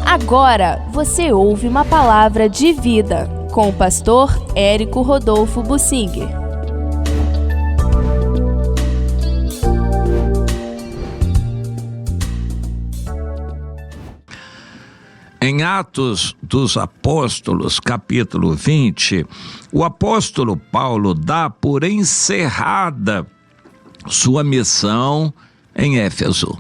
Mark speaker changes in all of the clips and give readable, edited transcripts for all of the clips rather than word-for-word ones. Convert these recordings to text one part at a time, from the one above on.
Speaker 1: Agora você ouve uma palavra de vida com o pastor Érico Rodolfo Bussinger.
Speaker 2: Em Atos dos Apóstolos, capítulo 20, o apóstolo Paulo dá por encerrada sua missão em Éfeso.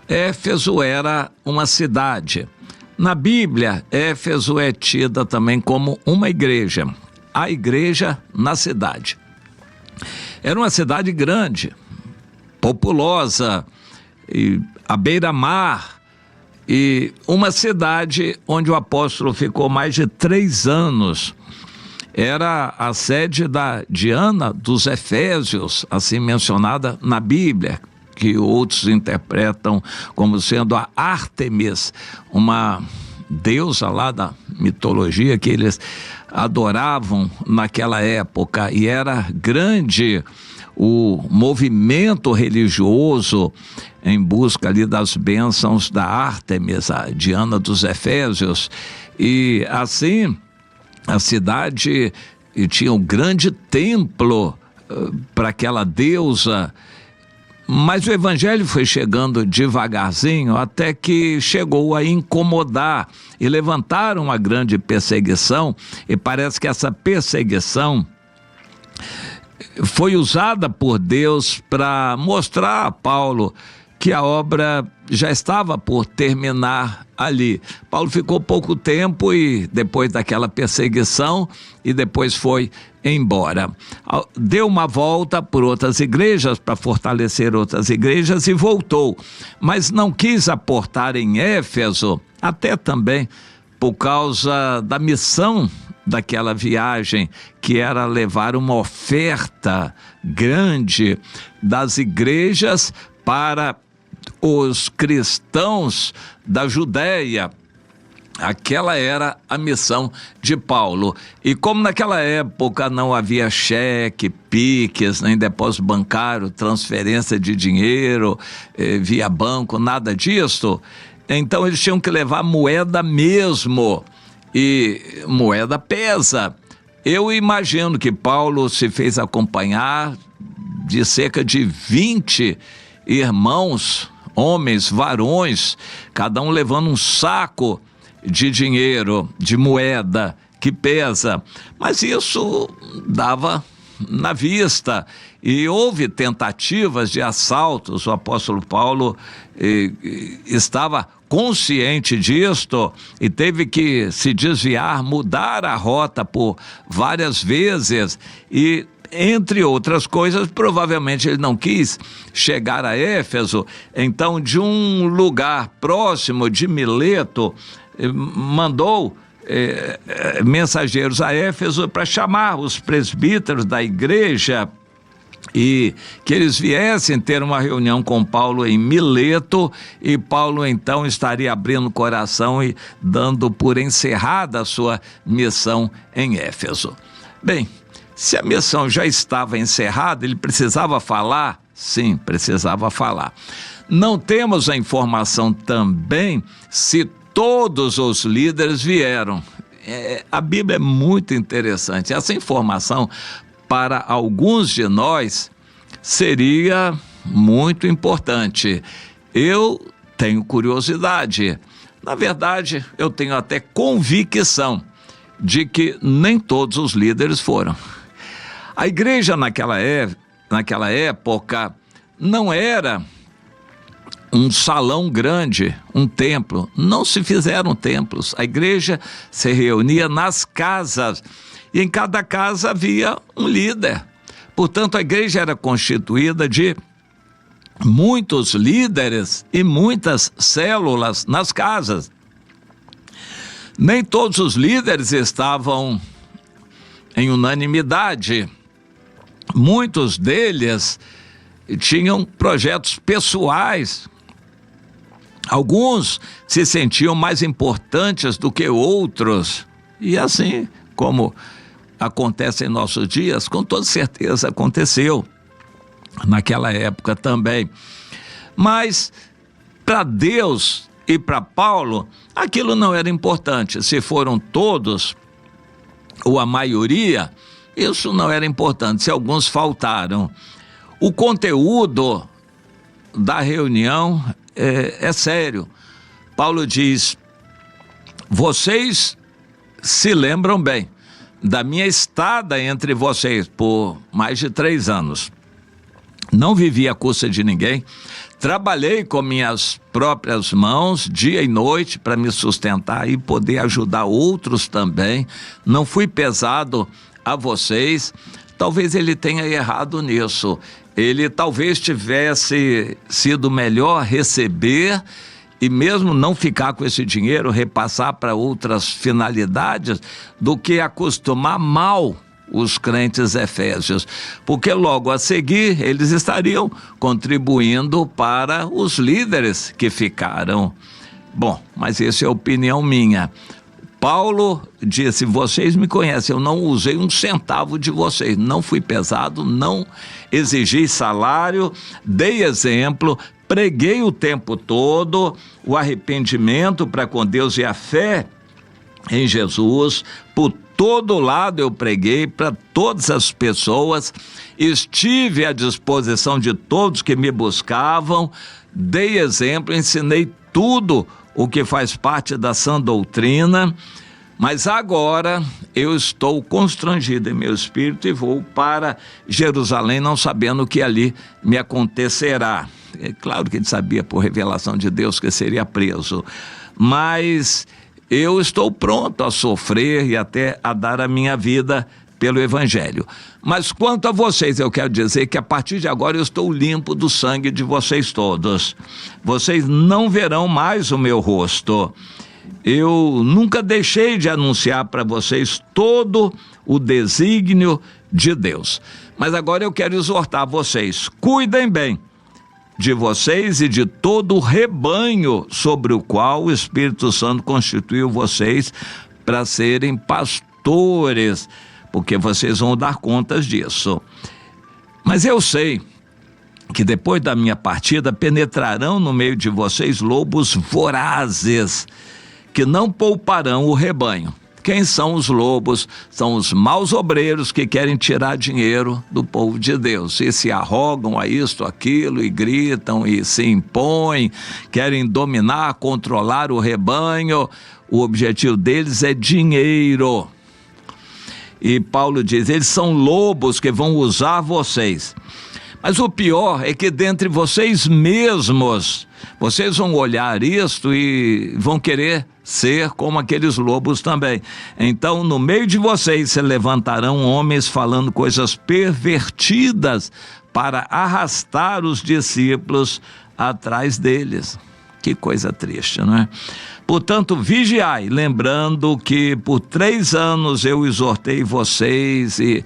Speaker 2: Éfeso era uma cidade. Na Bíblia, Éfeso é tida também como uma igreja, a igreja na cidade. Era uma cidade grande, populosa, e à beira-mar, e uma cidade onde o apóstolo ficou mais de 3 anos. Era a sede da Diana dos Efésios, assim mencionada na Bíblia, que outros interpretam como sendo a Ártemis, uma deusa lá da mitologia que eles adoravam naquela época, e era grande o movimento religioso em busca ali das bênçãos da Ártemis, a Diana dos Efésios, e assim a cidade tinha um grande templo para aquela deusa. Mas o evangelho foi chegando devagarzinho até que chegou a incomodar e levantaram uma grande perseguição, e parece que essa perseguição foi usada por Deus para mostrar a Paulo que a obra já estava por terminar ali. Paulo ficou pouco tempo e depois daquela perseguição, e depois foi embora. Deu uma volta por outras igrejas para fortalecer outras igrejas e voltou, mas não quis aportar em Éfeso, até também por causa da missão daquela viagem, que era levar uma oferta grande das igrejas para os cristãos da Judéia. Aquela era a missão de Paulo. E como naquela época não havia cheque, piques, nem depósito bancário, transferência de dinheiro via banco, nada disso, então eles tinham que levar moeda mesmo. E moeda pesa. Eu imagino que Paulo se fez acompanhar de cerca de 20 irmãos, homens, varões, cada um levando um saco de dinheiro, de moeda que pesa. Mas isso dava na vista, e houve tentativas de assaltos. O apóstolo Paulo estava consciente disto e teve que se desviar, mudar a rota por várias vezes, e entre outras coisas, provavelmente ele não quis chegar a Éfeso. Então, de um lugar próximo de Mileto, mandou mensageiros a Éfeso para chamar os presbíteros da igreja e que eles viessem ter uma reunião com Paulo em Mileto, e Paulo então estaria abrindo o coração e dando por encerrada a sua missão em Éfeso. Bem, se a missão já estava encerrada, ele precisava falar? Sim, precisava falar. Não temos a informação também se todos os líderes vieram. A Bíblia é muito interessante. Essa informação, para alguns de nós, seria muito importante. Eu tenho curiosidade. Na verdade, eu tenho até convicção de que nem todos os líderes foram. A igreja naquela época não era um salão grande, um templo. Não se fizeram templos. A igreja se reunia nas casas, e em cada casa havia um líder. Portanto, a igreja era constituída de muitos líderes e muitas células nas casas. Nem todos os líderes estavam em unanimidade. Muitos deles tinham projetos pessoais. Alguns se sentiam mais importantes do que outros. E assim como acontece em nossos dias, com toda certeza aconteceu naquela época também. Mas para Deus E para Paulo, aquilo não era importante. Se foram todos, ou a maioria, isso não era importante. Se alguns faltaram. O conteúdo da reunião é sério. Paulo diz: vocês se lembram bem da minha estada entre vocês por mais de 3 anos. Não vivi à custa de ninguém. Trabalhei com minhas próprias mãos, dia e noite, para me sustentar e poder ajudar outros também. Não fui pesado a vocês. Talvez ele tenha errado nisso. Ele talvez tivesse sido melhor receber e mesmo não ficar com esse dinheiro, repassar para outras finalidades, do que acostumar mal os crentes efésios, porque logo a seguir eles estariam contribuindo para os líderes que ficaram. Bom, mas essa é a opinião minha. Paulo disse: vocês me conhecem, eu não usei um centavo de vocês, não fui pesado, não exigi salário, dei exemplo, preguei o tempo todo o arrependimento para com Deus e a fé em Jesus. Por todo lado eu preguei para todas as pessoas, estive à disposição de todos que me buscavam, dei exemplo, ensinei tudo o que faz parte da sã doutrina. Mas agora eu estou constrangido em meu espírito e vou para Jerusalém, não sabendo o que ali me acontecerá. É claro que ele sabia por revelação de Deus que seria preso, mas eu estou pronto a sofrer e até a dar a minha vida pelo Evangelho. Mas quanto a vocês, eu quero dizer que a partir de agora eu estou limpo do sangue de vocês todos. Vocês não verão mais o meu rosto. Eu nunca deixei de anunciar para vocês todo o desígnio de Deus. Mas agora eu quero exortar vocês: cuidem bem de vocês e de todo o rebanho sobre o qual o Espírito Santo constituiu vocês para serem pastores, porque vocês vão dar contas disso. Mas eu sei que depois da minha partida penetrarão no meio de vocês lobos vorazes, que não pouparão o rebanho. Quem são os lobos? São os maus obreiros que querem tirar dinheiro do povo de Deus e se arrogam a isto, aquilo, e gritam e se impõem, querem dominar, controlar o rebanho. O objetivo deles é dinheiro. E Paulo diz: eles são lobos que vão usar vocês. Mas o pior é que dentre vocês mesmos, vocês vão olhar isto e vão querer ser como aqueles lobos também. Então, no meio de vocês se levantarão homens falando coisas pervertidas para arrastar os discípulos atrás deles. Que coisa triste, não é? Portanto, vigiai, lembrando que por 3 anos eu exortei vocês e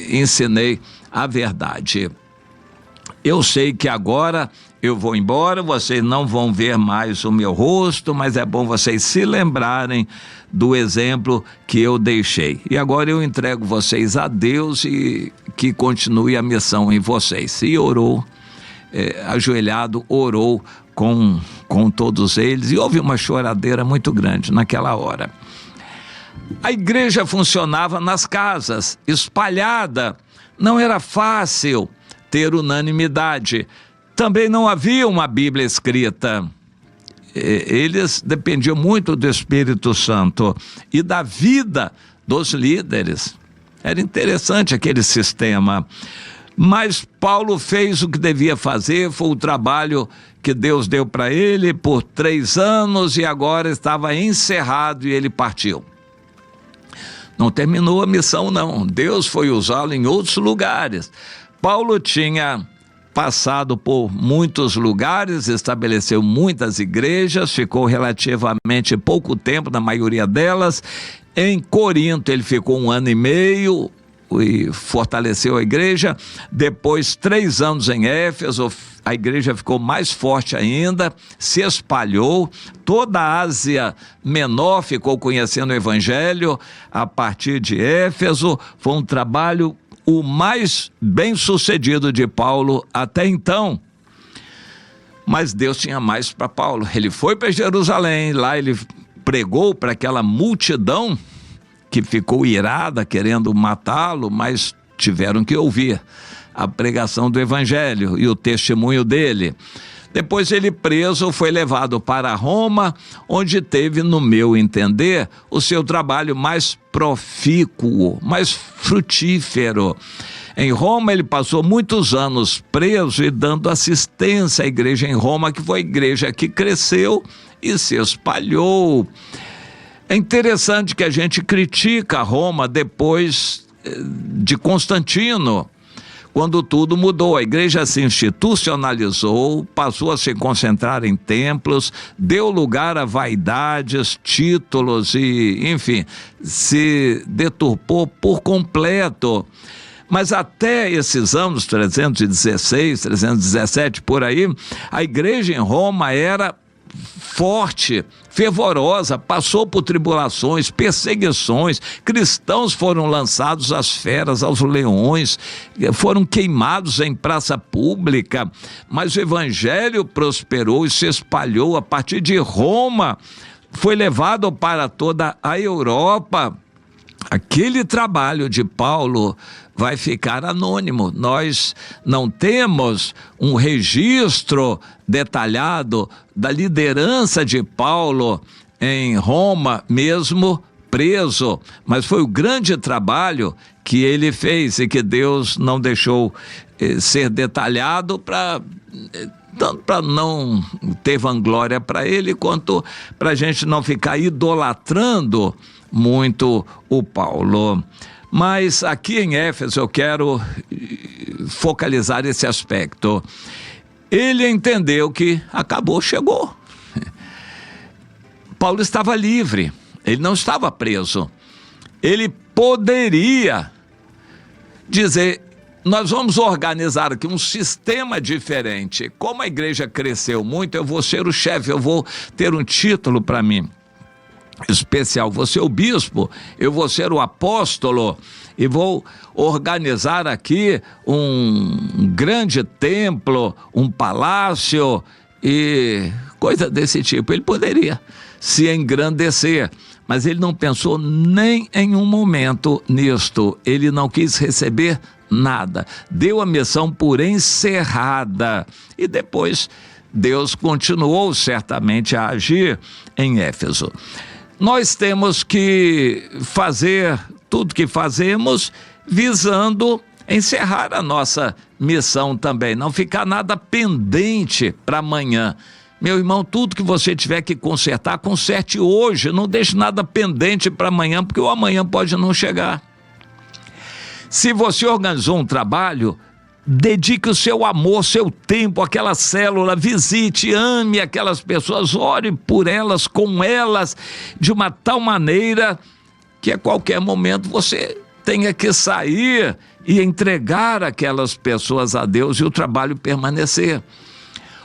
Speaker 2: ensinei a verdade. Eu sei que agora eu vou embora, vocês não vão ver mais o meu rosto, mas é bom vocês se lembrarem do exemplo que eu deixei. E agora eu entrego vocês a Deus e que continue a missão em vocês. E orou, ajoelhado, orou com todos eles, e houve uma choradeira muito grande naquela hora. A igreja funcionava nas casas, espalhada, não era fácil ter unanimidade. Também não havia uma Bíblia escrita. Eles dependiam muito do Espírito Santo e da vida dos líderes. Era interessante aquele sistema. Mas Paulo fez o que devia fazer, foi o trabalho que Deus deu para ele por 3 anos e agora estava encerrado e ele partiu. Não terminou a missão, não. Deus foi usá-lo em outros lugares. Paulo tinha passado por muitos lugares, estabeleceu muitas igrejas, ficou relativamente pouco tempo na maioria delas. Em Corinto ele ficou 1 ano e meio e fortaleceu a igreja. Depois 3 anos em Éfeso, a igreja ficou mais forte ainda, se espalhou, toda a Ásia Menor ficou conhecendo o Evangelho a partir de Éfeso. Foi um trabalho o mais bem sucedido de Paulo até então. Mas Deus tinha mais para Paulo. Ele foi para Jerusalém, lá ele pregou para aquela multidão que ficou irada querendo matá-lo, mas tiveram que ouvir a pregação do evangelho e o testemunho dele. Depois ele preso foi levado para Roma, onde teve, no meu entender, o seu trabalho mais profícuo, mais frutífero. Em Roma ele passou muitos anos preso e dando assistência à igreja em Roma, que foi a igreja que cresceu e se espalhou. É interessante que a gente critica Roma depois de Constantino, quando tudo mudou. A igreja se institucionalizou, passou a se concentrar em templos, deu lugar a vaidades, títulos e, enfim, se deturpou por completo. Mas até esses anos, 316, 317, por aí, a igreja em Roma era forte, fervorosa, passou por tribulações, perseguições, cristãos foram lançados às feras, aos leões, foram queimados em praça pública, mas o evangelho prosperou e se espalhou a partir de Roma, foi levado para toda a Europa. Aquele trabalho de Paulo vai ficar anônimo. Nós não temos um registro detalhado da liderança de Paulo em Roma, mesmo preso, mas foi o grande trabalho que ele fez e que Deus não deixou ser detalhado tanto para não ter vanglória para ele, quanto para a gente não ficar idolatrando muito o Paulo. Mas aqui em Éfeso eu quero focalizar esse aspecto. Ele entendeu que acabou, chegou. Paulo estava livre, ele não estava preso. Ele poderia dizer: nós vamos organizar aqui um sistema diferente. Como a igreja cresceu muito, eu vou ser o chefe, eu vou ter um título para mim especial, vou ser o bispo, eu vou ser o apóstolo e vou organizar aqui um grande templo, um palácio e coisa desse tipo. Ele poderia se engrandecer, mas ele não pensou nem em um momento nisto. Ele não quis receber nada, deu a missão por encerrada e depois Deus continuou certamente a agir em Éfeso. Nós temos que fazer tudo que fazemos visando encerrar a nossa missão também, não ficar nada pendente para amanhã. Meu irmão, tudo que você tiver que consertar, conserte hoje, não deixe nada pendente para amanhã, porque o amanhã pode não chegar. Se você organizou um trabalho, dedique o seu amor, seu tempo àquela célula, visite, ame aquelas pessoas, ore por elas, com elas, de uma tal maneira que a qualquer momento você tenha que sair e entregar aquelas pessoas a Deus e o trabalho permanecer.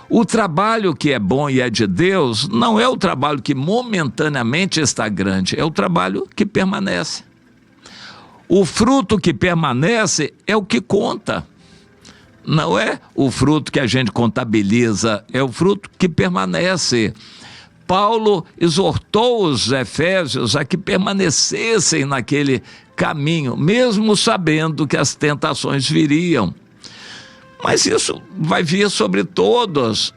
Speaker 2: O trabalho que é bom e é de Deus não é o trabalho que momentaneamente está grande, é o trabalho que permanece. O fruto que permanece é o que conta. Não é o fruto que a gente contabiliza, é o fruto que permanece. Paulo exortou os efésios a que permanecessem naquele caminho, mesmo sabendo que as tentações viriam. Mas isso vai vir sobre todos.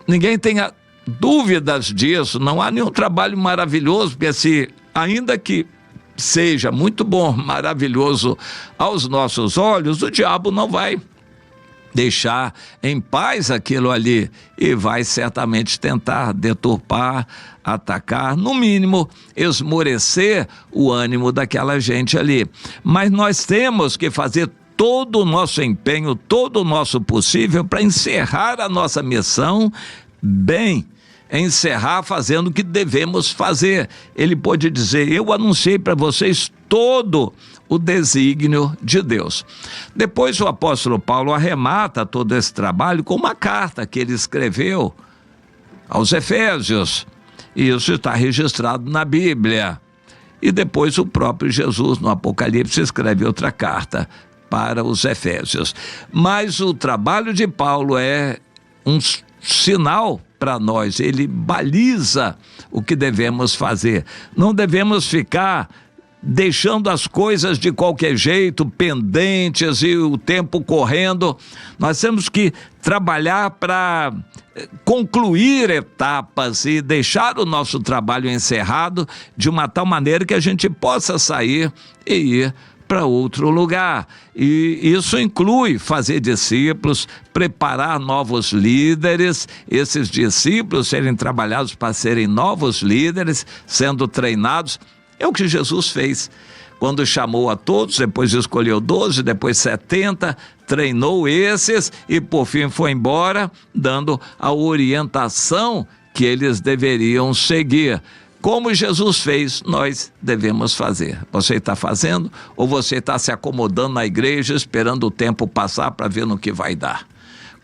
Speaker 2: Ninguém tenha dúvidas disso. Não há nenhum trabalho maravilhoso, porque ainda que seja muito bom, maravilhoso aos nossos olhos, o diabo não vai deixar em paz aquilo ali e vai certamente tentar deturpar, atacar, no mínimo esmorecer o ânimo daquela gente ali. Mas nós temos que fazer todo o nosso empenho, todo o nosso possível para encerrar a nossa missão bem, encerrar fazendo o que devemos fazer. Ele pode dizer: eu anunciei para vocês todo o desígnio de Deus. Depois o apóstolo Paulo arremata todo esse trabalho com uma carta que ele escreveu aos Efésios. Isso está registrado na Bíblia. E depois o próprio Jesus, no Apocalipse, escreve outra carta para os Efésios. Mas o trabalho de Paulo é um sinal para nós, ele baliza o que devemos fazer. Não devemos ficar deixando as coisas de qualquer jeito, pendentes e o tempo correndo. Nós temos que trabalhar para concluir etapas e deixar o nosso trabalho encerrado de uma tal maneira que a gente possa sair e ir para outro lugar. E isso inclui fazer discípulos, preparar novos líderes, esses discípulos serem trabalhados para serem novos líderes, sendo treinados. É o que Jesus fez. Quando chamou a todos, depois escolheu 12, depois 70, treinou esses e por fim foi embora, dando a orientação que eles deveriam seguir. Como Jesus fez, nós devemos fazer. Você está fazendo ou você está se acomodando na igreja, esperando o tempo passar para ver no que vai dar?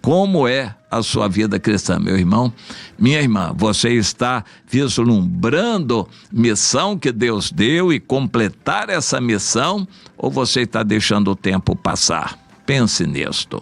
Speaker 2: Como é a sua vida cristã, meu irmão? Minha irmã, você está vislumbrando missão que Deus deu e completar essa missão, ou você está deixando o tempo passar? Pense nisto.